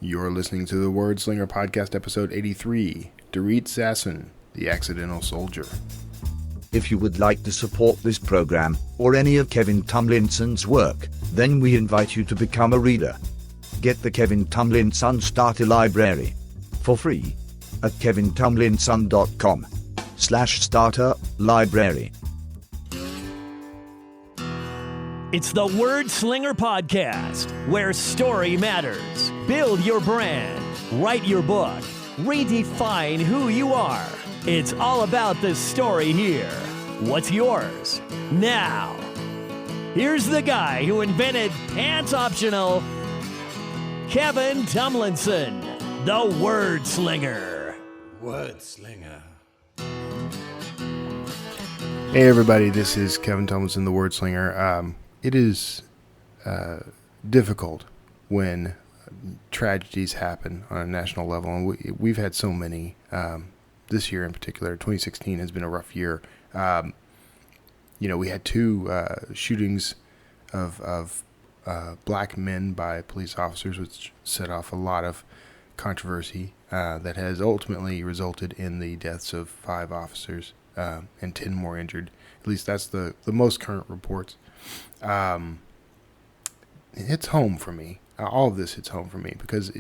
You're listening to the Word Slinger Podcast, episode 83, Dorit Sasson, the Accidental Soldier. If you would like to support this program, or any of Kevin Tomlinson's work, then we invite you to become a reader. Get the Kevin Tomlinson Starter Library for free at kevintomlinson.com/starter library. It's the Word Slinger Podcast, where story matters. Build your brand, write your book, redefine who you are. It's all about the story here. What's yours? Now, here's the guy who invented Pants Optional, Kevin Tomlinson, the Word Slinger. Word Slinger. Hey everybody, this is Kevin Tomlinson, the Word Slinger. It is difficult when tragedies happen on a national level, and we've had so many. This year in particular, 2016 has been a rough year. We had two shootings of black men by police officers, which set off a lot of controversy that has ultimately resulted in the deaths of 5 officers and 10 more injured. At least that's the most current reports. It hits home for me. All of this hits home for me because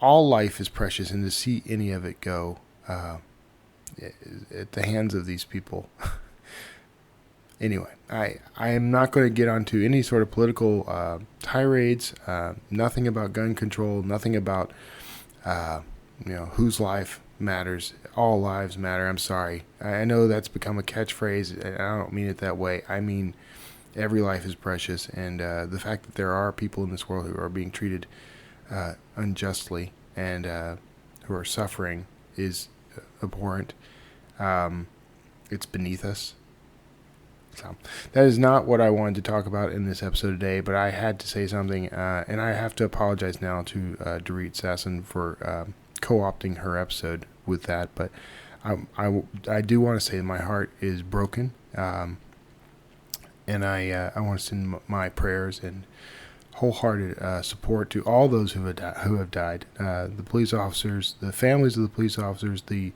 all life is precious, and to see any of it go at the hands of these people. Anyway, I am not going to get onto any sort of political tirades. Nothing about gun control. Nothing about whose life matters. All lives matter. I'm sorry. I know that's become a catchphrase, and I don't mean it that way. I mean every life is precious, and the fact that there are people in this world who are being treated unjustly and who are suffering is abhorrent. It's beneath us. So that is not what I wanted to talk about in this episode today, but I had to say something, and I have to apologize now to Dorit Sasson for co-opting her episode with that. But I do want to say my heart is broken, and I want to send my prayers and wholehearted support to all those who have died, the police officers, the families of the police officers, the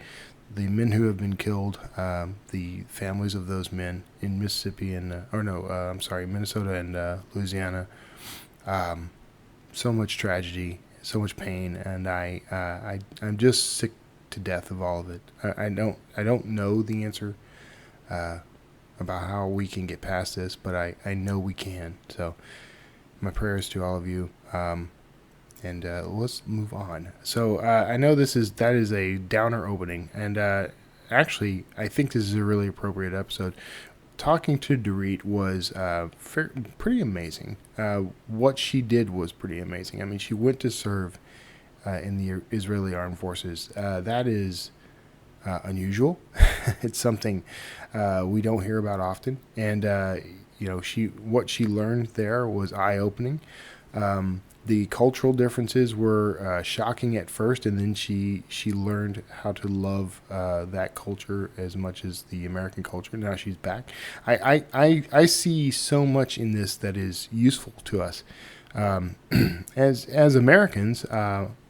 men who have been killed, the families of those men in Mississippi and Minnesota and Louisiana. So much tragedy, so much pain, and I'm just sick to death of all of it. I don't know the answer about how we can get past this, but I know we can. So my prayers to all of you, and let's move on. So I know that is a downer opening, and actually I think this is a really appropriate episode. Talking to Dorit was pretty amazing. What she did was pretty amazing. I mean, she went to serve in the Israeli Armed Forces. That is unusual. It's something we don't hear about often, and what she learned there was eye-opening. The cultural differences were shocking at first, and then she learned how to love that culture as much as the American culture. Now she's back. I see so much in this that is useful to us as Americans,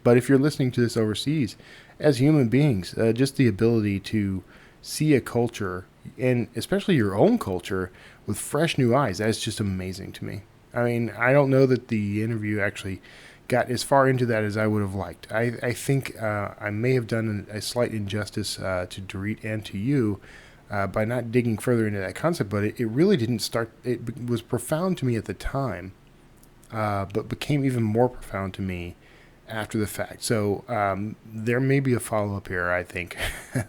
but if you're listening to this overseas, as human beings, just the ability to see a culture, and especially your own culture, with fresh new eyes, that's just amazing to me. I mean, I don't know that the interview actually got as far into that as I would have liked. I think I may have done a slight injustice to Dorit and to you by not digging further into that concept, but it really didn't start. It was profound to me at the time, but became even more profound to me after the fact. So there may be a follow-up here, I think.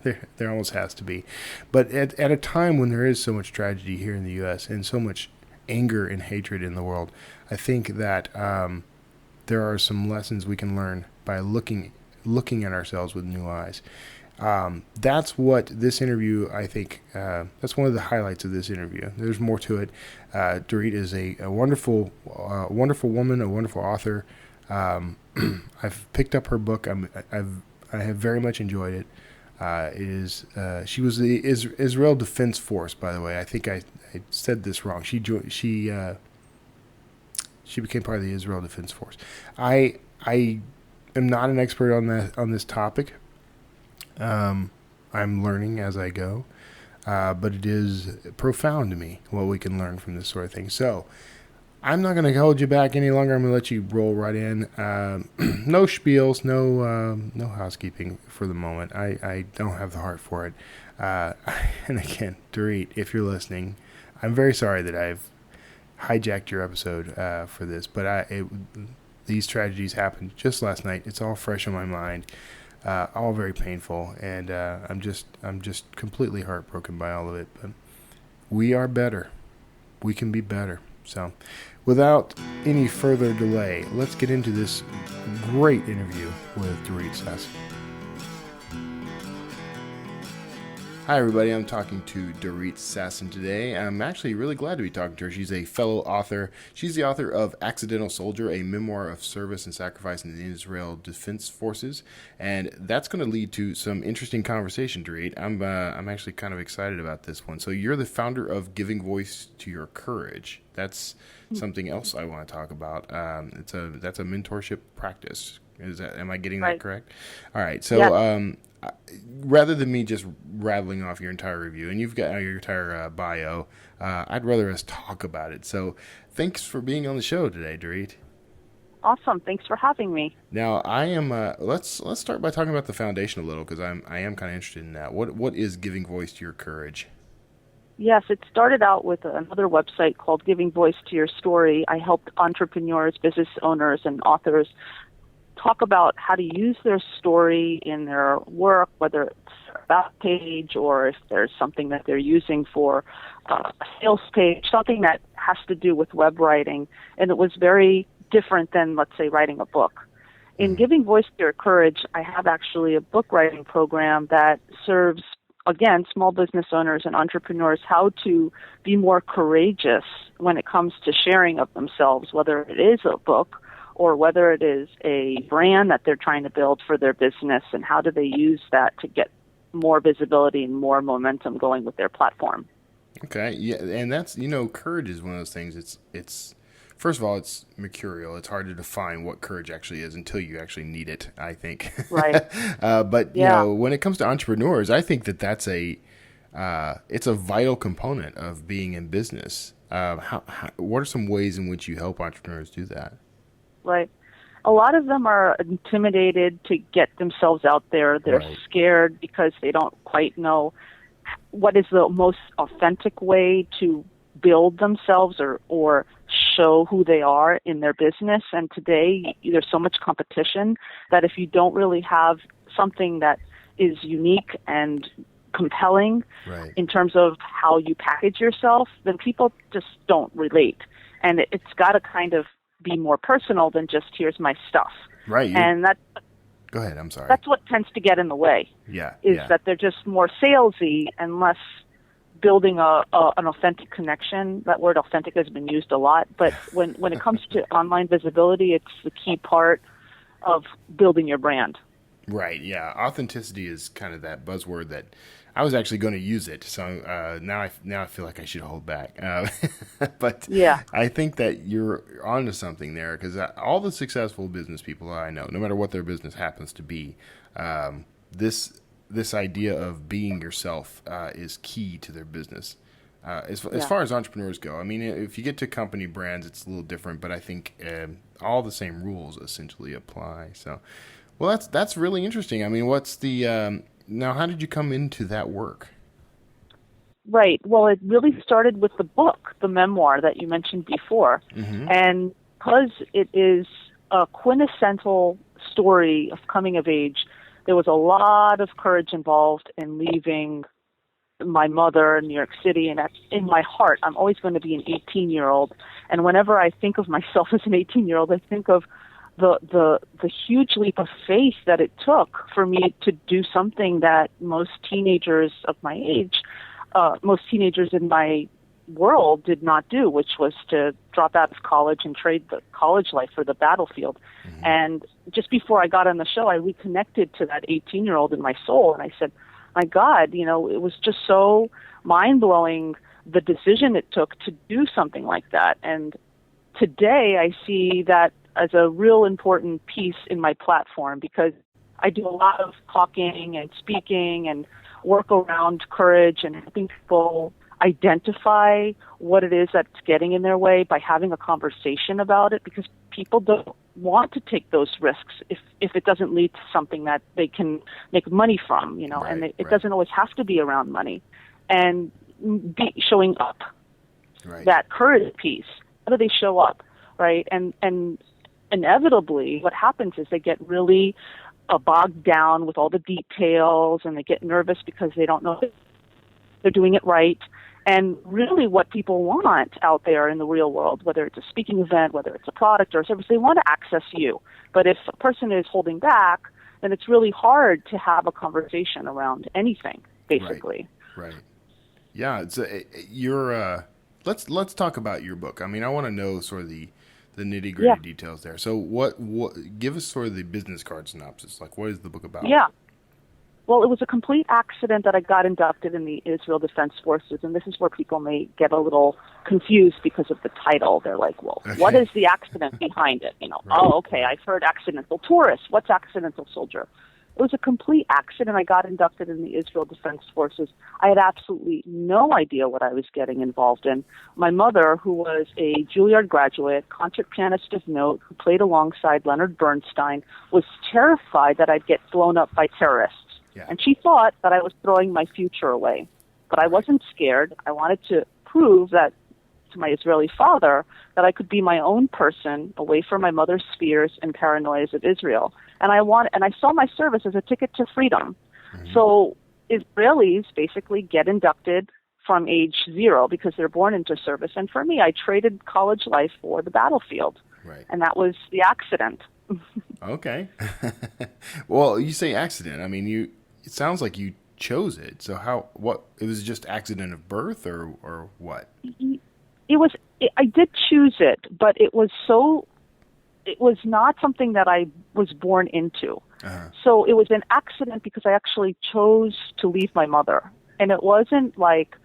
there almost has to be. But at a time when there is so much tragedy here in the U.S. and so much anger and hatred in the world, I think that there are some lessons we can learn by looking at ourselves with new eyes. That's what this interview, I think, that's one of the highlights of this interview. There's more to it. Dorit is a wonderful woman, a wonderful author. I've picked up her book. I have very much enjoyed it. She was the Israel Defense Force, by the way. I think I said this wrong. She She became part of the Israel Defense Force. I am not an expert on this topic. I'm learning as I go, but it is profound to me what we can learn from this sort of thing. So I'm not going to hold you back any longer. I'm going to let you roll right in. No spiels, no housekeeping for the moment. I don't have the heart for it. And again, Dorit, if you're listening, I'm very sorry that I've hijacked your episode for this, but these tragedies happened just last night. It's all fresh in my mind, all very painful, and I'm just completely heartbroken by all of it. But we are better. We can be better. So, without any further delay, let's get into this great interview with Dorit Sasson. Hi, everybody. I'm talking to Dorit Sasson today. I'm actually really glad to be talking to her. She's a fellow author. She's the author of Accidental Soldier, a memoir of service and sacrifice in the Israel Defense Forces, and that's going to lead to some interesting conversation, Dorit. I'm actually kind of excited about this one. So you're the founder of Giving Voice to Your Courage. That's something else I want to talk about. That's a mentorship practice. Am I getting that correct? All right. So. Yeah. Rather than me just rattling off your entire review, and you've got your entire bio, I'd rather us talk about it. So thanks for being on the show today, Dorit. Awesome. Thanks for having me. Now, I am, let's start by talking about the foundation a little, because I am kind of interested in that. What is Giving Voice to Your Courage? Yes, it started out with another website called Giving Voice to Your Story. I helped entrepreneurs, business owners, and authors talk about how to use their story in their work, whether it's a about page or if there's something that they're using for a sales page, something that has to do with web writing. And it was very different than, let's say, writing a book. In Giving Voice to Your Courage, I have actually a book writing program that serves, again, small business owners and entrepreneurs how to be more courageous when it comes to sharing of themselves, whether it is a book or whether it is a brand that they're trying to build for their business, and how do they use that to get more visibility and more momentum going with their platform. Okay, yeah, and that's, courage is one of those things. It's first of all, it's mercurial. It's hard to define what courage actually is until you actually need it, I think. Right. But when it comes to entrepreneurs, I think that's it's a vital component of being in business. What are some ways in which you help entrepreneurs do that? Right. A lot of them are intimidated to get themselves out there. They're scared because they don't quite know what is the most authentic way to build themselves or show who they are in their business. And today, there's so much competition that if you don't really have something that is unique and compelling in terms of how you package yourself, then people just don't relate. And it's got to kind of be more personal than just here's my stuff. Right. And that. Go ahead. I'm sorry. That's what tends to get in the way. Yeah. Is that they're just more salesy and less building an authentic connection. That word authentic has been used a lot, but when it comes to online visibility, it's the key part of building your brand. Right. Yeah. Authenticity is kind of that buzzword that I was actually going to use it. So now I feel like I should hold back. But I think that you're onto something there, because all the successful business people I know, no matter what their business happens to be, this idea of being yourself is key to their business. As far as entrepreneurs go, I mean, if you get to company brands, it's a little different, but I think all the same rules essentially apply. So, well, that's really interesting. I mean, what's the now, how did you come into that work? Right. Well, it really started with the book, the memoir that you mentioned before. Mm-hmm. And because it is a quintessential story of coming of age, there was a lot of courage involved in leaving my mother in New York City. And in my heart, I'm always going to be an 18-year-old. And whenever I think of myself as an 18-year-old, I think of the huge leap of faith that it took for me to do something that most teenagers of my age, most teenagers in my world did not do, which was to drop out of college and trade the college life for the battlefield. Mm-hmm. And just before I got on the show, I reconnected to that 18-year-old in my soul, and I said, my God, it was just so mind-blowing, the decision it took to do something like that. And today I see that as a real important piece in my platform, because I do a lot of talking and speaking and work around courage and helping people identify what it is that's getting in their way by having a conversation about it, because people don't want to take those risks if it doesn't lead to something that they can make money from, you know, Right, and it right. doesn't always have to be around money. And showing up, Right. that courage piece, how do they show up, right? And inevitably what happens is they get really bogged down with all the details, and they get nervous because they don't know if they're doing it right. And really what people want out there in the real world, whether it's a speaking event, whether it's a product or a service, they want to access you. But if a person is holding back, then it's really hard to have a conversation around anything, basically. Right. Yeah, it's let's talk about your book. I mean, I want to know sort of the nitty-gritty details there. So what give us sort of the business card synopsis. Like, what is the book about? Yeah. Well, it was a complete accident that I got inducted in the Israel Defense Forces, and this is where people may get a little confused because of the title. They're like, well, what is the accident behind it? You know, Right. Oh, okay, I've heard accidental tourist. What's accidental soldier? It was a complete accident. I got inducted in the Israel Defense Forces. I had absolutely no idea what I was getting involved in. My mother, who was a Juilliard graduate, concert pianist of note, who played alongside Leonard Bernstein, was terrified that I'd get blown up by terrorists. Yeah. And she thought that I was throwing my future away. But I wasn't scared. I wanted to prove that to my Israeli father that I could be my own person, away from my mother's fears and paranoias of Israel. And I saw my service as a ticket to freedom. Mm-hmm. So Israelis basically get inducted from age 0 because they're born into service. And for me, I traded college life for the battlefield. Right. And that was the accident. Okay. Well, you say accident. I mean, it sounds like you chose it. So it was just accident of birth or what? I did choose it, but it was not something that I was born into. Uh-huh. So it was an accident because I actually chose to leave my mother. And it wasn't like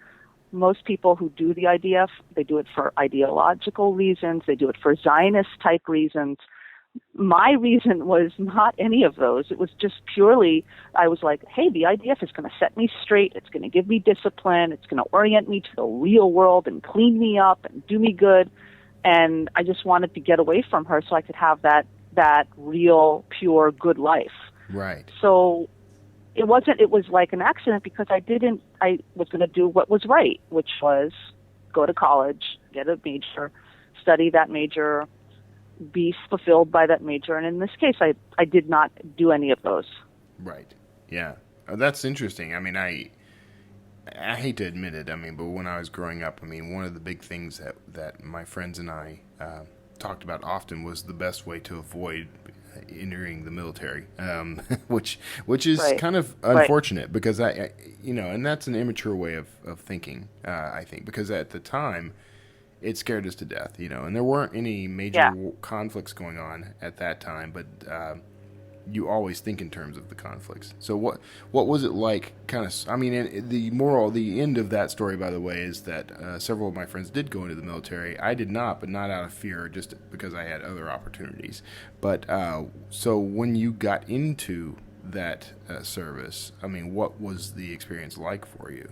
most people who do the IDF, they do it for ideological reasons, they do it for Zionist type reasons. My reason was not any of those. It was just purely, I was like, hey, the IDF is going to set me straight. It's going to give me discipline. It's going to orient me to the real world and clean me up and do me good. And I just wanted to get away from her so I could have that real, pure, good life. Right. So it was like an accident because I was going to do what was right, which was go to college, get a major, study that major, be fulfilled by that major. And in this case, I did not do any of those. Right. Yeah. Oh, that's interesting. I mean, I hate to admit it, but when I was growing up, one of the big things that my friends and I talked about often was the best way to avoid entering the military, which is right. kind of unfortunate because I and that's an immature way of thinking, I think, because at the time, it scared us to death, and there weren't any major conflicts going on at that time, but you always think in terms of the conflicts. So what was it like? The end of that story, by the way, is that several of my friends did go into the military. I did not, but not out of fear, just because I had other opportunities. But so when you got into that service, what was the experience like for you?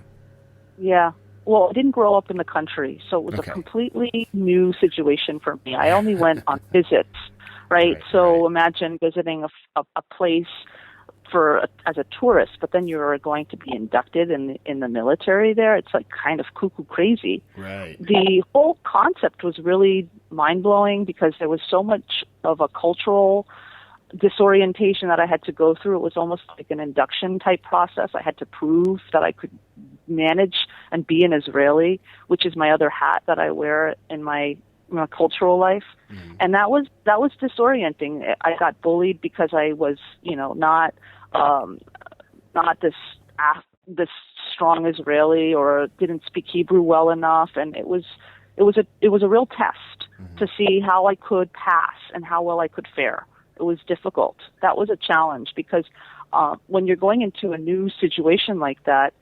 Yeah. Well, I didn't grow up in the country, so it was a completely new situation for me. I only went on visits, right? So imagine visiting a place as a tourist, but then you're going to be inducted in the military there. It's like kind of cuckoo crazy. Right. The whole concept was really mind-blowing because there was so much of a cultural disorientation that I had to go through. It was almost like an induction type process. I had to prove that I could manage and be an Israeli, which is my other hat that I wear in my cultural life. Mm-hmm. And that was disorienting. I got bullied because I was, not this strong Israeli or didn't speak Hebrew well enough, and it was a real test to see how I could pass and how well I could fare. It was difficult. That was a challenge because when you're going into a new situation like that,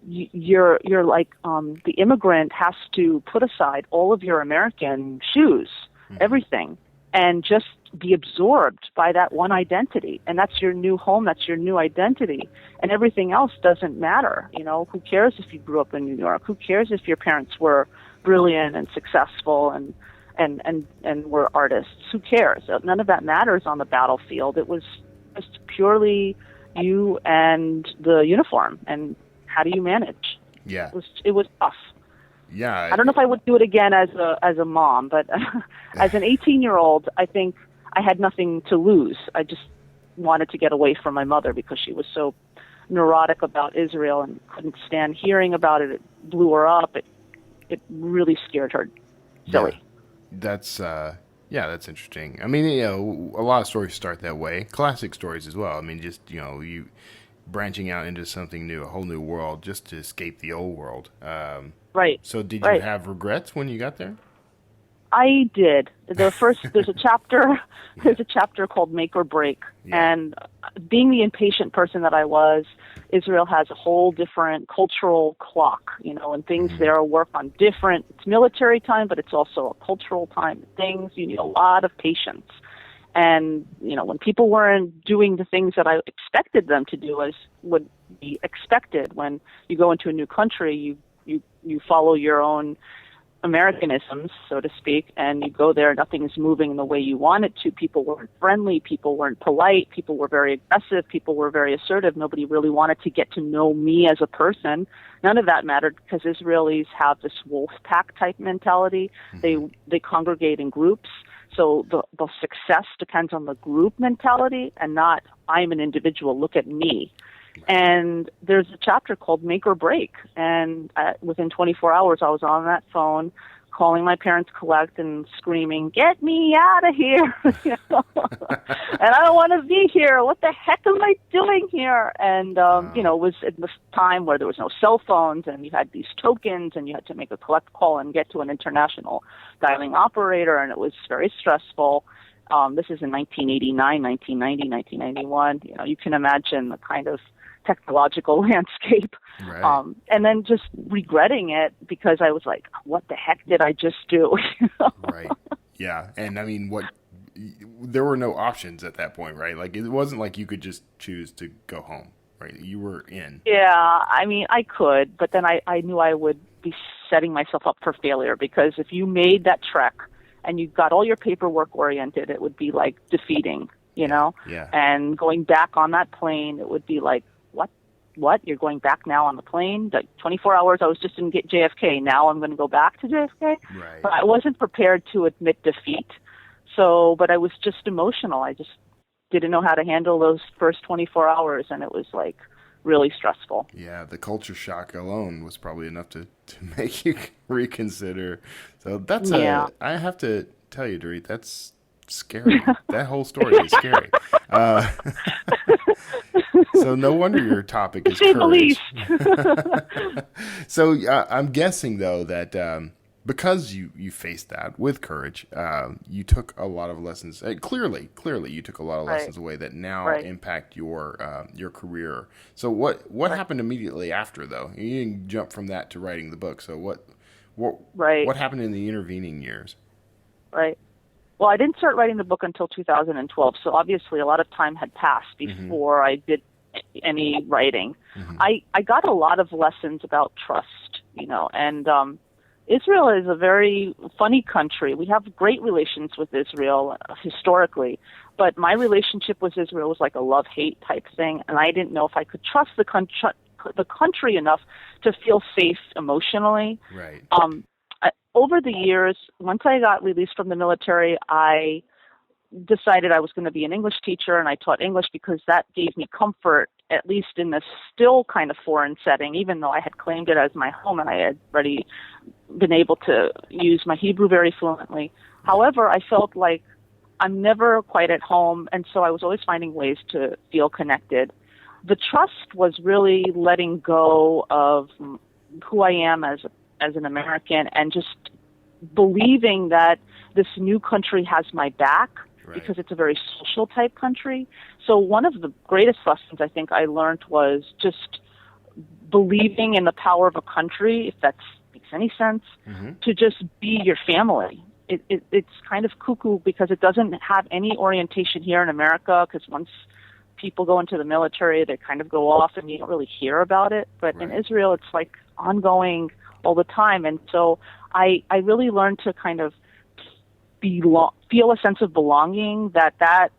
you're like the immigrant has to put aside all of your American shoes, everything, and just be absorbed by that one identity. And that's your new home, that's your new identity. And everything else doesn't matter. You know, who cares if you grew up in New York? Who cares if your parents were brilliant and successful and were artists? Who cares? None of that matters on the battlefield. It was just purely you and the uniform, and how do you manage? Yeah. It was tough. Yeah. I don't know if I would do it again as a mom, but as an 18-year-old, I think I had nothing to lose. I just wanted to get away from my mother because she was so neurotic about Israel and couldn't stand hearing about it. It blew her up. It really scared her silly. Yeah. That's interesting. I mean, you know, a lot of stories start that way. Classic stories as well. I mean, just, you know, you branching out into something new, a whole new world, just to escape the old world. Right. So did you have regrets when you got there? I did. There's a chapter called Make or Break. Yeah. And being the impatient person that I was, Israel has a whole different cultural clock, you know, and things there work on different, it's military time, but it's also a cultural time. Things, you need a lot of patience. And, you know, when people weren't doing the things that I expected them to do as would be expected when you go into a new country, you follow your own Americanisms, so to speak, and you go there, nothing is moving the way you want it to. People weren't friendly, people weren't polite, people were very aggressive, people were very assertive. Nobody really wanted to get to know me as a person. None of that mattered because Israelis have this wolf pack type mentality. They congregate in groups. So the success depends on the group mentality and not I'm an individual, look at me. And there's a chapter called Make or Break. And within 24 hours, I was on that phone calling my parents collect and screaming, get me out of here. You know? And I don't want to be here. What the heck am I doing here? And, you know, it was at this time where there was no cell phones and you had these tokens and you had to make a collect call and get to an international dialing operator. And it was very stressful. This is in 1989, 1990, 1991. You know, you can imagine the kind of technological landscape. Right. And then just regretting it because I was like, what the heck did I just do? Right. Yeah. And I mean, there were no options at that point, right? Like, it wasn't like you could just choose to go home, right? You were in. Yeah. I mean, I could, but then I knew I would be setting myself up for failure because if you made that trek and you got all your paperwork oriented, it would be like defeating, you know? Yeah. And going back on that plane, it would be like, what? You're going back now on the plane? Like 24 hours, I was just in JFK. Now I'm going to go back to JFK? Right. But I wasn't prepared to admit defeat. So, but I was just emotional. I just didn't know how to handle those first 24 hours, and it was like really stressful. Yeah, the culture shock alone was probably enough to make you reconsider. So that's I have to tell you, Dorit, that's scary. That whole story is scary. So no wonder your topic is courage. So I'm guessing, though, that because you faced that with courage, you took a lot of lessons. Clearly, you took a lot of lessons away that now impact your career. So what happened immediately after, though? You didn't jump from that to writing the book. So what happened in the intervening years? Right. Well, I didn't start writing the book until 2012, so obviously a lot of time had passed before I did any writing. I got a lot of lessons about trust, you know, and Israel is a very funny country. We have great relations with Israel historically, but my relationship with Israel was like a love-hate type thing, and I didn't know if I could trust the country enough to feel safe emotionally. Right. Over the years, once I got released from the military, I decided I was going to be an English teacher, and I taught English because that gave me comfort, at least in this still kind of foreign setting, even though I had claimed it as my home and I had already been able to use my Hebrew very fluently. However, I felt like I'm never quite at home, and so I was always finding ways to feel connected. The trust was really letting go of who I am as an American and just believing that this new country has my back because it's a very social type country. So one of the greatest lessons I think I learned was just believing in the power of a country, if that makes any sense, to just be your family. It's kind of cuckoo because it doesn't have any orientation here in America, because once people go into the military, they kind of go off and you don't really hear about it. But in Israel, it's like ongoing all the time. And so I really learned to kind of feel a sense of belonging, that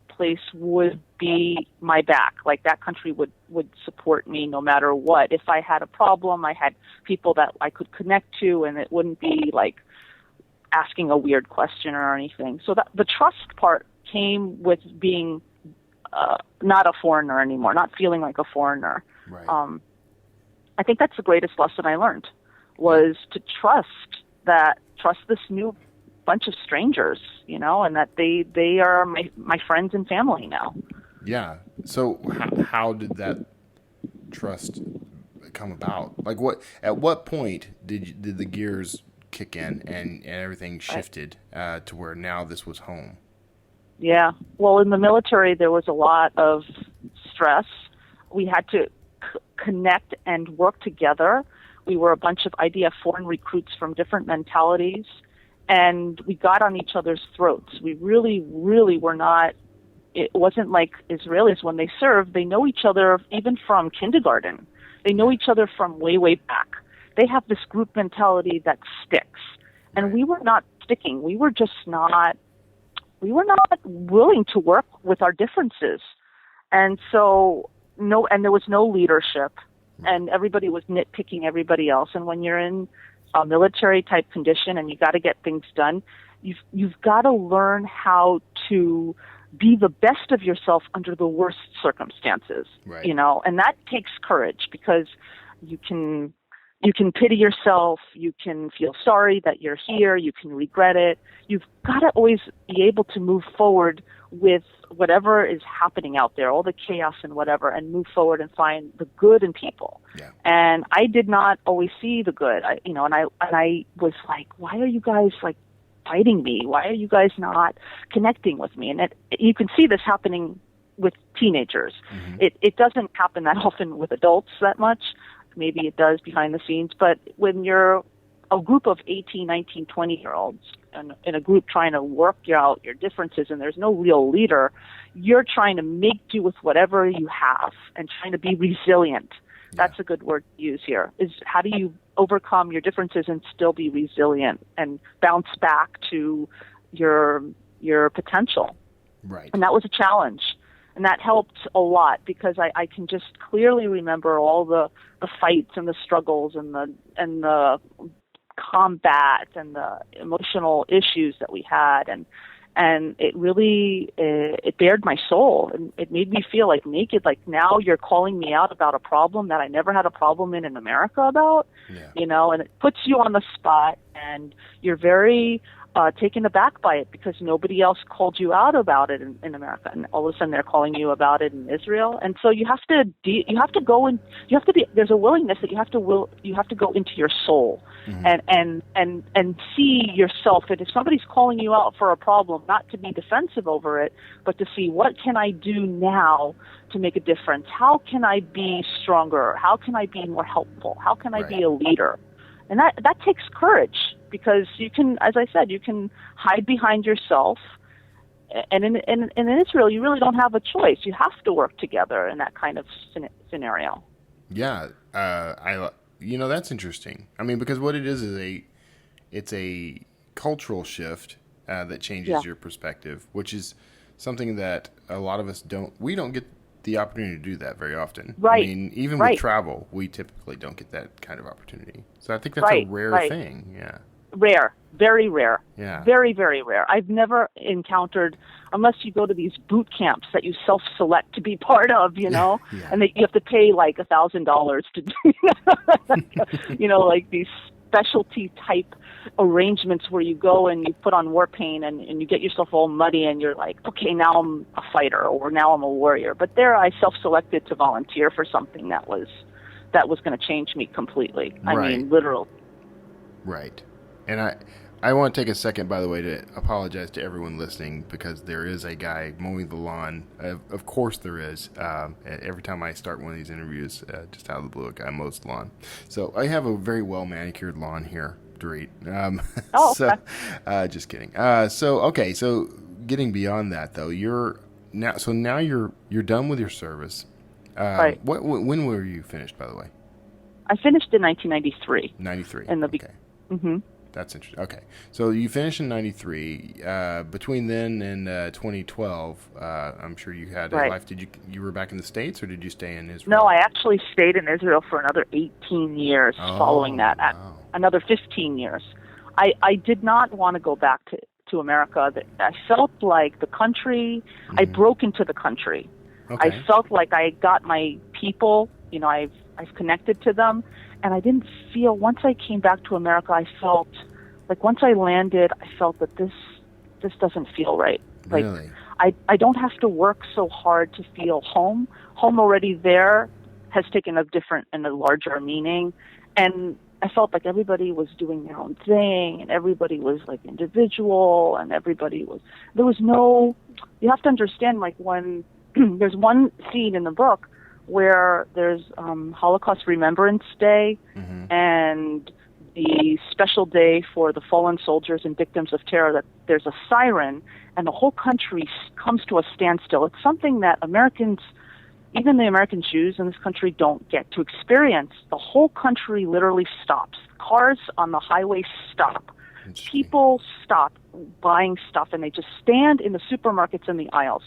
place would be my back. Like that country would support me no matter what. If I had a problem, I had people that I could connect to, and it wouldn't be like asking a weird question or anything. So that the trust part came with being not a foreigner anymore, not feeling like a foreigner. Right. I think that's the greatest lesson I learned, was to trust this new bunch of strangers, you know, and that they are my friends and family now. Yeah. So how did that trust come about? Like at what point did the gears kick in and everything shifted to where now this was home? Yeah. Well, in the military, there was a lot of stress. We had to connect and work together. We were a bunch of IDF foreign recruits from different mentalities, and we got on each other's throats. We really, really were not. It wasn't like Israelis when they served. They know each other even from kindergarten. They know each other from way, way back. They have this group mentality that sticks. And we were not sticking. We were just not. We were not willing to work with our differences. And so, and there was no leadership, and everybody was nitpicking everybody else. And when you're in a military type condition and you got to get things done, you've got to learn how to be the best of yourself under the worst circumstances, you know, and that takes courage, because you can pity yourself, you can feel sorry that you're here, you can regret it. You've got to always be able to move forward with whatever is happening out there, all the chaos and whatever, and move forward and find the good in people. Yeah. And I did not always see the good, and I was like, why are you guys like fighting me? Why are you guys not connecting with me? And you can see this happening with teenagers. It doesn't happen that often with adults that much. Maybe it does behind the scenes, but when you're a group of 18, 19, 20-year-olds and in a group trying to work out your differences and there's no real leader, you're trying to make do with whatever you have and trying to be resilient. That's a good word to use here, is how do you overcome your differences and still be resilient and bounce back to your potential. Right. And that was a challenge. And that helped a lot, because I can just clearly remember all the fights and the struggles and the combat and the emotional issues that we had, and it really it bared my soul, and it made me feel like naked. Like, now you're calling me out about a problem that I never had a problem in America about, you know, and it puts you on the spot, and you're very taken aback by it because nobody else called you out about it in America, and all of a sudden they're calling you about it in Israel. And so you have to go and there's a willingness that you have to go into your soul and see yourself. And if somebody's calling you out for a problem, not to be defensive over it, but to see, what can I do now to make a difference? How can I be stronger? How can I be more helpful? How can I be a leader? And that takes courage, because you can, as I said, you can hide behind yourself. And in Israel, you really don't have a choice. You have to work together in that kind of scenario. Yeah, that's interesting. I mean, because what it is it's a cultural shift that changes your perspective, which is something that a lot of us we don't get the opportunity to do that very often. Right. I mean, even with travel, we typically don't get that kind of opportunity. So I think that's a rare thing. Yeah. Rare. Very rare. Yeah. Very, very rare. I've never encountered, unless you go to these boot camps that you self-select to be part of, you know, and you have to pay like $1,000 to do, you know, like these specialty type arrangements where you go and you put on war paint and you get yourself all muddy and you're like, okay, now I'm a fighter, or now I'm a warrior. But there I self-selected to volunteer for something that was going to change me completely. I mean, literal. Right. And I want to take a second, by the way, to apologize to everyone listening because there is a guy mowing the lawn. Of course there is. Every time I start one of these interviews, just out of the blue, a guy mows the lawn. So I have a very well manicured lawn here, Dorit. Okay. Just kidding. So getting beyond that, though, now you're done with your service. Right. When were you finished, by the way? I finished in 1993. 93. Okay. Mm-hmm. That's interesting. Okay. So you finished in 93. Between then and 2012, I'm sure you had a life. Did you were back in the States, or did you stay in Israel? No, I actually stayed in Israel for another 18 years following that. Wow. Another 15 years. I did not want to go back to America. I felt like the country, I broke into the country. Okay. I felt like I got my people, I've connected to them. And I didn't feel, once I came back to America, I felt like once I landed, I felt that this doesn't feel right. Like, really? I don't have to work so hard to feel home. Home already there has taken a different and a larger meaning. And I felt like everybody was doing their own thing, and everybody was like individual, and there was no, you have to understand, like when there's one scene in the book where there's Holocaust Remembrance Day and the special day for the fallen soldiers and victims of terror, that there's a siren and the whole country comes to a standstill. It's something that Americans, even the American Jews in this country, don't get to experience. The whole country literally stops. Cars on the highway stop. People stop buying stuff and they just stand in the supermarkets and the aisles.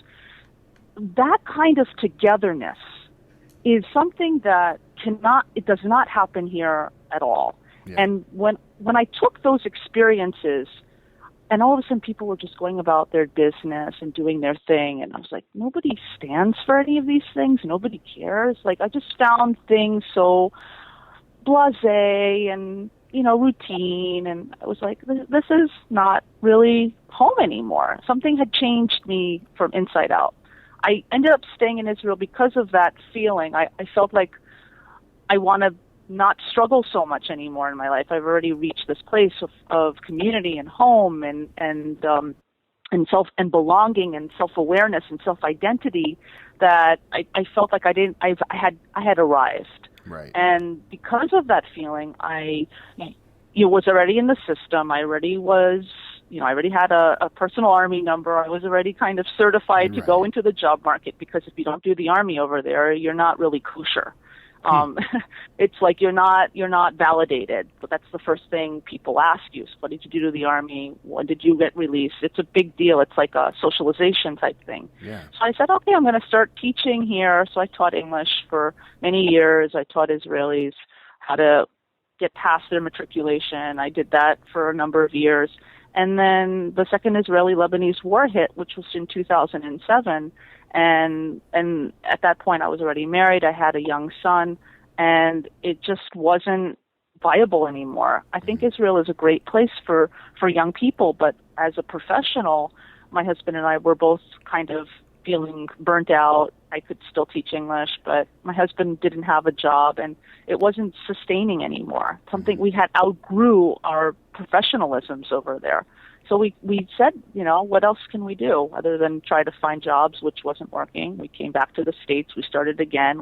That kind of togetherness is something that it does not happen here at all. Yeah. And when I took those experiences, and all of a sudden people were just going about their business and doing their thing, and I was like, nobody stands for any of these things. Nobody cares. Like, I just found things so blasé and, routine, and I was like, this is not really home anymore. Something had changed me from inside out. I ended up staying in Israel because of that feeling. I felt like I want to not struggle so much anymore in my life. I've already reached this place of community and home and self and belonging and self-awareness and self-identity that I felt like I had arrived. Right. And because of that feeling, I was already in the system. I already was. I already had a personal Army number. I was already kind of certified to go into the job market, because if you don't do the Army over there, you're not really kosher. It's like you're not validated. But that's the first thing people ask you. So what did you do to the Army? When did you get released? It's a big deal. It's like a socialization type thing. Yeah. So I said, okay, I'm going to start teaching here. So I taught English for many years. I taught Israelis how to get past their matriculation. I did that for a number of years. And then the second Israeli-Lebanese war hit, which was in 2007. And at that point, I was already married. I had a young son, and it just wasn't viable anymore. I think Israel is a great place for young people, but as a professional, my husband and I were both kind of feeling burnt out. I could still teach English, but my husband didn't have a job, and it wasn't sustaining anymore. Something we had outgrew our professionalisms over there. So we said, what else can we do other than try to find jobs, which wasn't working. We came back to the States. We started again.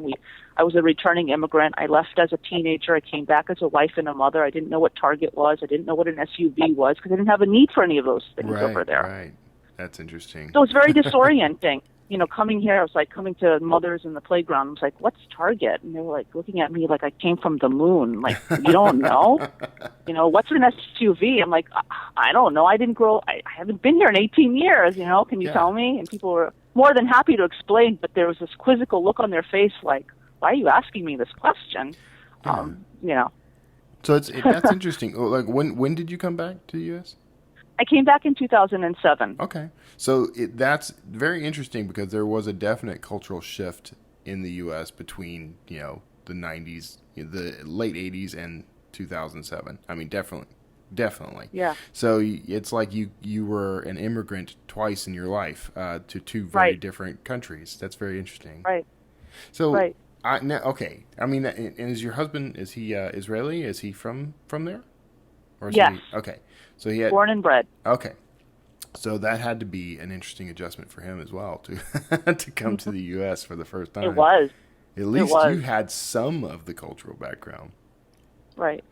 I was a returning immigrant. I left as a teenager. I came back as a wife and a mother. I didn't know what Target was. I didn't know what an SUV was, because I didn't have a need for any of those things over there. Right. That's interesting. So it was very disorienting. Coming here, I was like coming to mothers in the playground. I was like, what's Target? And they were like looking at me like I came from the moon. Like, you don't know? What's an SUV? I'm like, I don't know. I haven't been here in 18 years. Can you tell me? And people were more than happy to explain, but there was this quizzical look on their face like, why are you asking me this question? So that's interesting. Like, when did you come back to the U.S.? I came back in 2007. Okay. So that's very interesting, because there was a definite cultural shift in the U.S. between, the 90s, the late 80s and 2007. I mean, definitely. Yeah. So it's like you were an immigrant twice in your life to two very different countries. That's very interesting. Right. So, right. Okay. I mean, and is your husband, is he Israeli? Is he from there? Or Yes. Okay. So he had. Born and bred. Okay. So that had to be an interesting adjustment for him as well to to come to the U.S. for the first time. It was. At least was. you had some of the cultural background. Right.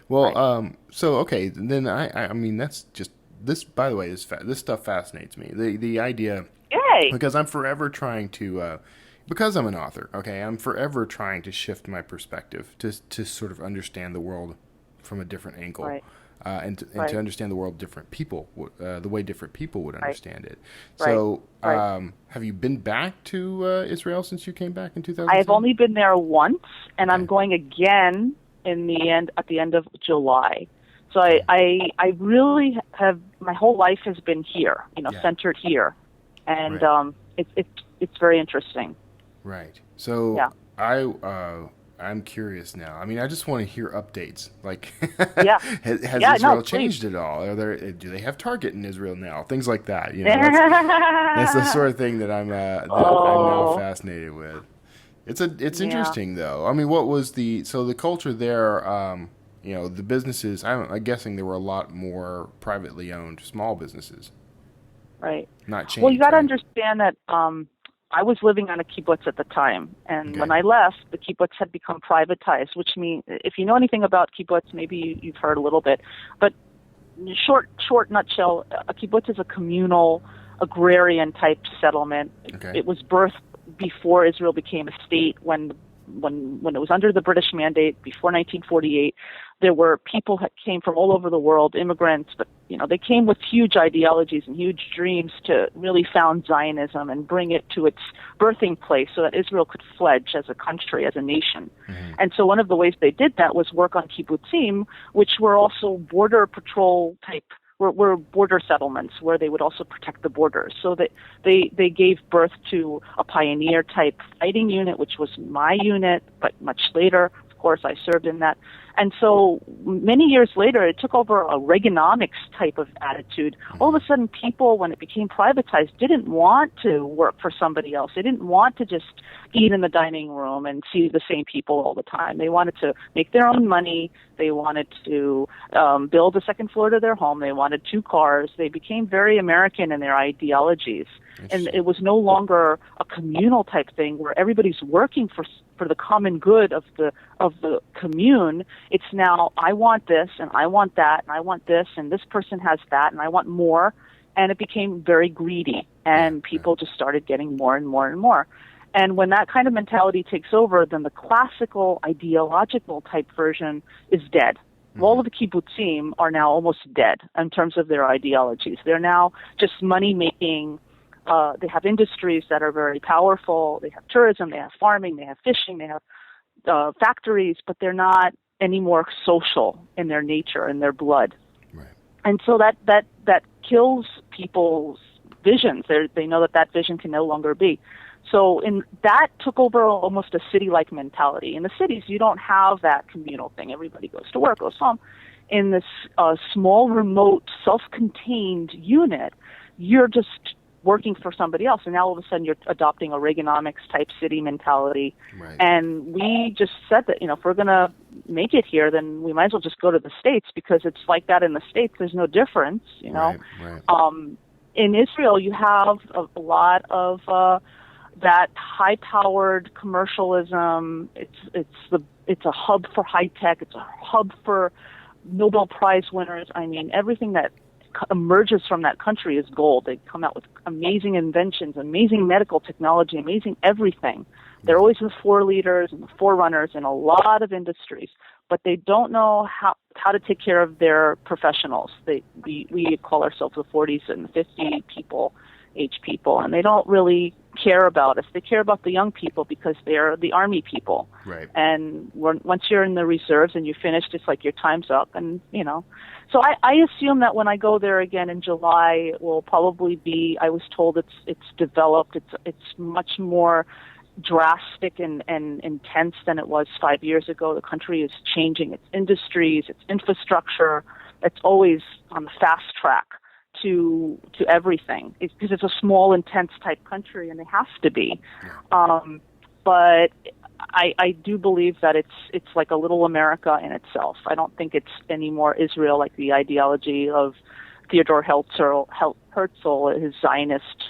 Well, Right. so okay, then I mean that's just this. By the way, this stuff fascinates me. The idea, Yay. because I'm forever trying to, because I'm an author. Okay, I'm forever trying to shift my perspective to sort of understand the world from a different angle. Right. And Right. to understand the world different people, the way different people would understand it. Right. So, Right. have you been back to Israel since you came back in 2000? I have only been there once, and Okay. I'm going again at the end of July. So I really have, my whole life has been here, Yeah. centered here, and Right. it's very interesting. Right. So Yeah. I'm curious now. I mean, I just want to hear updates. Like, Yeah. has Yeah, Israel no, changed at all? Do they have Target in Israel now? Things like that. That's the sort of thing that I'm I'm now fascinated with. It's Yeah. interesting though. I mean, what was the culture there? The businesses. I'm guessing there were a lot more privately owned small businesses, Right. not chains. Well, you got to right? understand that I was living on a kibbutz at the time, and Okay. when I left, the kibbutz had become privatized, which means, if you know anything about kibbutz, maybe you've heard a little bit, but short nutshell, a kibbutz is a communal, agrarian type settlement. Okay. It was birthed before Israel became a state, when it was under the British mandate before 1948. There were people that came from all over the world, immigrants, but they came with huge ideologies and huge dreams to really found Zionism and bring it to its birthing place so that Israel could fledge as a country, as a nation. Mm-hmm. And so one of the ways they did that was work on kibbutzim, which were also border patrol type, were border settlements where they would also protect the borders. So that they gave birth to a pioneer type fighting unit, which was my unit, but much later. Of course, I served in that. And so many years later, it took over a Reaganomics type of attitude. All of a sudden, people, when it became privatized, didn't want to work for somebody else. They didn't want to just eat in the dining room and see the same people all the time. They wanted to make their own money. They wanted to build a second floor to their home. They wanted 2 cars. They became very American in their ideologies. And it was no longer a communal type thing where everybody's working for the common good of the commune. It's now, I want this and I want that and I want this and this person has that and I want more. And it became very greedy, and people just started getting more and more and more. And when that kind of mentality takes over, then the classical ideological type version is dead. All of the kibbutzim are now almost dead in terms of their ideologies. They're now just money-making. They have industries that are very powerful. They have tourism, they have farming, they have fishing, they have factories, but they're not any more social in their nature and their blood. Right. And so that kills people's visions. They know that vision can no longer be. So that took over almost a city-like mentality. In the cities, you don't have that communal thing. Everybody goes to work, goes home. In this small, remote, self-contained unit, you're just working for somebody else, and now all of a sudden you're adopting a Reaganomics type city mentality. Right. And we just said that, if we're going to make it here, then we might as well just go to the States, because it's like that in the States. There's no difference, Right. Right. In Israel, you have a lot of that high-powered commercialism. It's a hub for high tech. It's a hub for Nobel Prize winners. I mean, everything that emerges from that country is gold. They come out with amazing inventions, amazing medical technology, amazing everything. They're always the foreleaders and the forerunners in a lot of industries, but they don't know how to take care of their professionals. We call ourselves the 40s and 50 age people, and they don't really care about us. They care about the young people because they're the army people. Right. And once you're in the reserves and you finish, it's like your time's up. And, so I assume that when I go there again in July, it will probably be, I was told it's developed. It's much more drastic and intense than it was 5 years ago. The country is changing its industries, its infrastructure. It's always on the fast track to everything, because it's a small, intense type country, and they have to be. But I do believe that it's like a little America in itself. I don't think it's any more Israel like the ideology of Theodor Herzl, his Zionist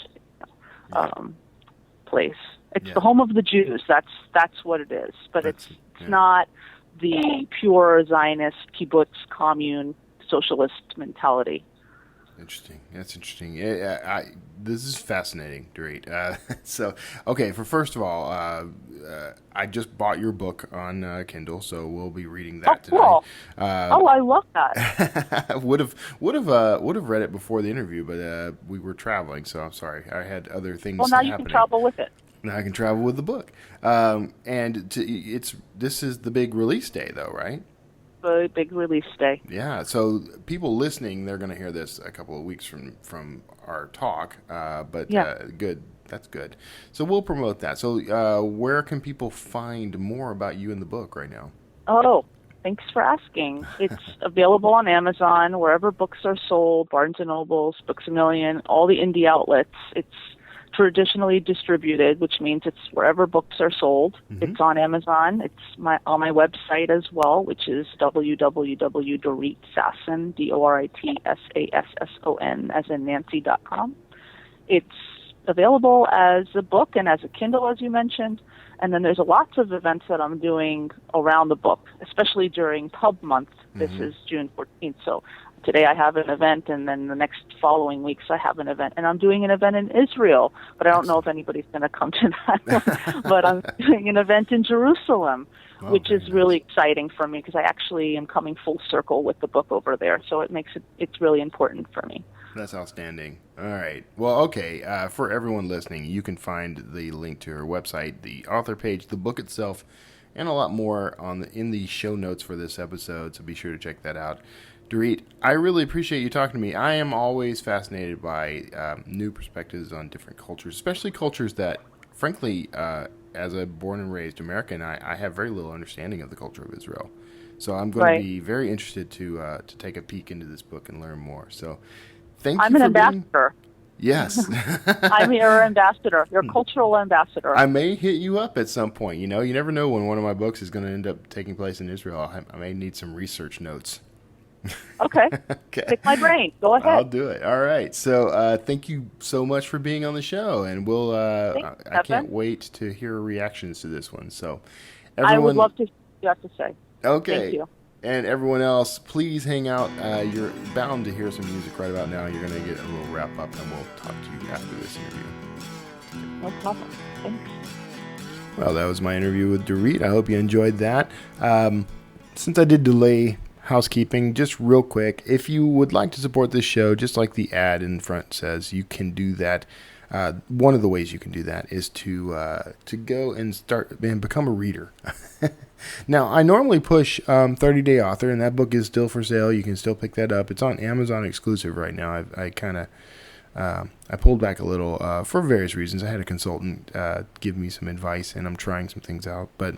place. It's the home of the Jews. That's what it is. But it's not the pure Zionist kibbutz commune socialist mentality. Interesting. That's interesting. This is fascinating, Dorit. So, okay, first of all, I just bought your book on Kindle, so we'll be reading that today. Cool. I love that. would have read it before the interview, but we were traveling, so I'm sorry. I had other things. Well, now you can travel with it. Now I can travel with the book, this is the big release day, though, right? The big release day. Yeah, so people listening, they're going to hear this a couple of weeks from our talk, good. That's good. So we'll promote that. So where can people find more about you in the book right now? Oh, thanks for asking. It's available on Amazon, wherever books are sold, Barnes & Nobles, Books A Million, all the indie outlets. It's traditionally distributed, which means it's wherever books are sold. Mm-hmm. It's on Amazon. It's on my website as well, which is www.DoritSasson, DoritSasson, as in Nancy.com. It's available as a book and as a Kindle, as you mentioned. And then there's lots of events that I'm doing around the book, especially during Pub Month. This is June 14th. So today I have an event, and then the next following weeks I have an event. And I'm doing an event in Israel, but I don't know if anybody's going to come to that. But I'm doing an event in Jerusalem, which is really exciting for me because I actually am coming full circle with the book over there. So it's really important for me. That's outstanding. All right. Well, okay. For everyone listening, you can find the link to her website, the author page, the book itself, and a lot more in the show notes for this episode. So be sure to check that out. Dorit, I really appreciate you talking to me. I am always fascinated by new perspectives on different cultures, especially cultures that, frankly, as a born and raised American, I have very little understanding of the culture of Israel. So I'm going to be very interested to take a peek into this book and learn more. So thank you. I'm an ambassador. Yes. I'm your ambassador, your cultural ambassador. I may hit you up at some point. You never know when one of my books is going to end up taking place in Israel. I may need some research notes. Okay. Pick my brain. Go ahead. I'll do it. All right. So thank you so much for being on the show, and we'll. I can't wait to hear reactions to this one. So, everyone, I would love to hear what you have to say. Okay. Thank you. And everyone else, please hang out. You're bound to hear some music right about now. You're going to get a little wrap up, and we'll talk to you after this interview. No problem. Thanks. Well, that was my interview with Dorit. I hope you enjoyed that. Since I did delay housekeeping, just real quick, if you would like to support this show, just like the ad in front says, you can do that. One of the ways you can do that is to go and start and become a reader. Now, I normally push 30-Day Author, and that book is still for sale. You can still pick that up. It's on Amazon exclusive right now. I pulled back a little for various reasons. I had a consultant give me some advice, and I'm trying some things out, but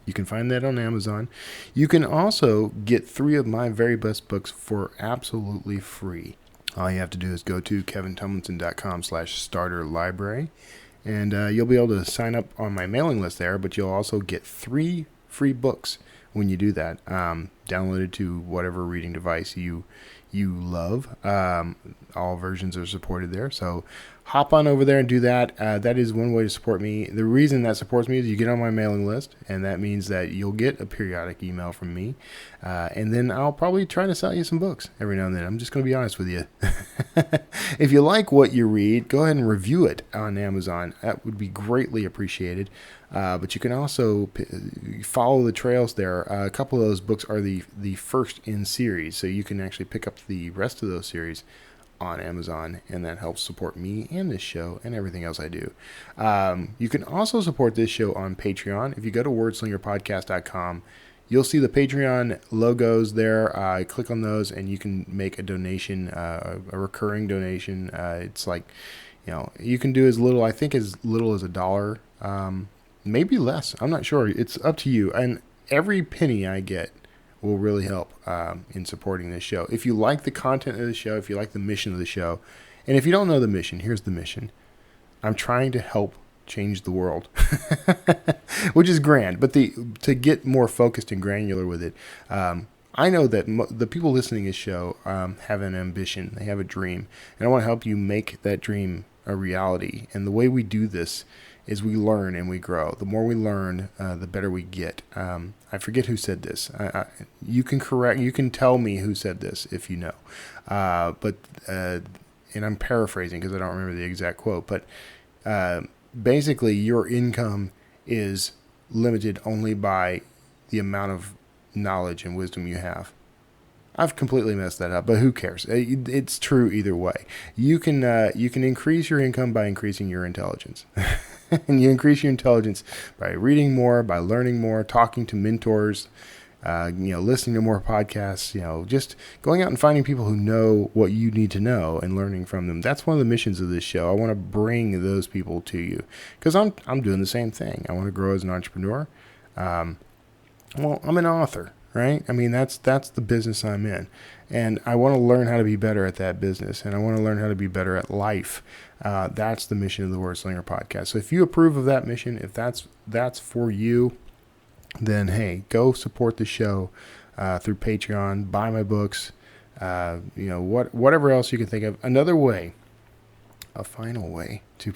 you can find that on Amazon. You can also get 3 of my very best books for absolutely free. All you have to do is go to kevintumlinson.com/starter library, and you'll be able to sign up on my mailing list there, but you'll also get 3 free books when you do that, downloaded to whatever reading device you love. All versions are supported there, so hop on over there and do that. That is one way to support me. The reason that supports me is you get on my mailing list, and that means that you'll get a periodic email from me, and then I'll probably try to sell you some books every now and then. I'm just going to be honest with you. If you like what you read, go ahead and review it on Amazon. That would be greatly appreciated. But you can also follow the trails there. A couple of those books are the first in series, so you can actually pick up the rest of those series on Amazon, and that helps support me and this show and everything else I do. You can also support this show on Patreon. If you go to wordslingerpodcast.com, you'll see the Patreon logos there. Click on those, and you can make a donation, a recurring donation. It's like, you can do as little as $1. Maybe less. I'm not sure. It's up to you. And every penny I get will really help in supporting this show. If you like the content of the show, if you like the mission of the show, and if you don't know the mission, here's the mission. I'm trying to help change the world, which is grand. But to get more focused and granular with it, I know that the people listening to this show have an ambition, they have a dream, and I want to help you make that dream a reality. And the way we do this is we learn and we grow. The more we learn, the better we get. I forget who said this. You can tell me who said this if you know. And I'm paraphrasing because I don't remember the exact quote, but basically your income is limited only by the amount of knowledge and wisdom you have. I've completely messed that up, but who cares? It's true either way. You can increase your income by increasing your intelligence. And you increase your intelligence by reading more, by learning more, talking to mentors, listening to more podcasts, just going out and finding people who know what you need to know and learning from them. That's one of the missions of this show. I want to bring those people to you because I'm doing the same thing. I want to grow as an entrepreneur. I'm an author, right? I mean, that's the business I'm in. And I want to learn how to be better at that business. And I want to learn how to be better at life. That's the mission of the Word Slinger podcast. So if you approve of that mission, if that's for you, then hey, go support the show through Patreon, buy my books, whatever else you can think of. Another way, a final way to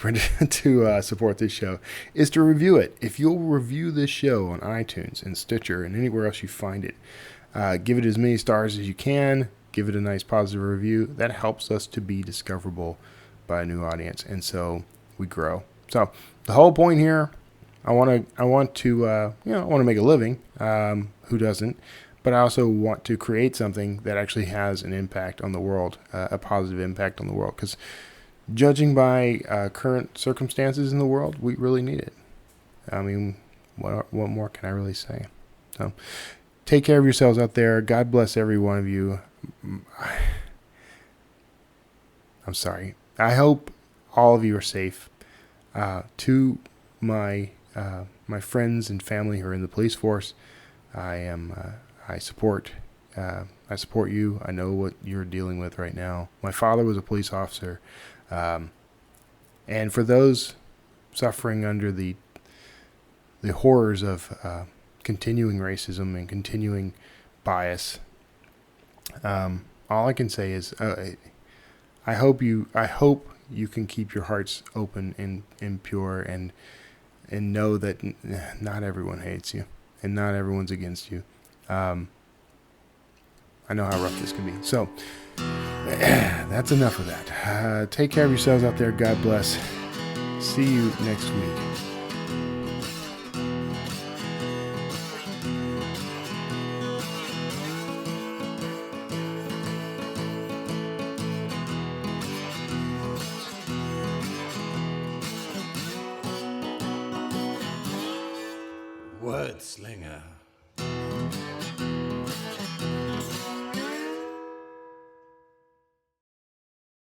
support this show is to review it. If you'll review this show on iTunes and Stitcher and anywhere else you find it, give it as many stars as you can. Give it a nice positive review. That helps us to be discoverable by a new audience, and so we grow. So the whole point here, I want to make a living. Who doesn't? But I also want to create something that actually has an impact on the world, a positive impact on the world. Because judging by current circumstances in the world, we really need it. I mean, what more can I really say? So, take care of yourselves out there. God bless every one of you. I'm sorry. I hope all of you are safe. To my friends and family who are in the police force, I support you. I know what you're dealing with right now. My father was a police officer, and for those suffering under the horrors of continuing racism and continuing bias, all I can say is I hope you can keep your hearts open and pure and know that not everyone hates you and not everyone's against you. I know how rough this can be. So that's enough of that. Take care of yourselves out there. God bless. See you next week. Word Slinger.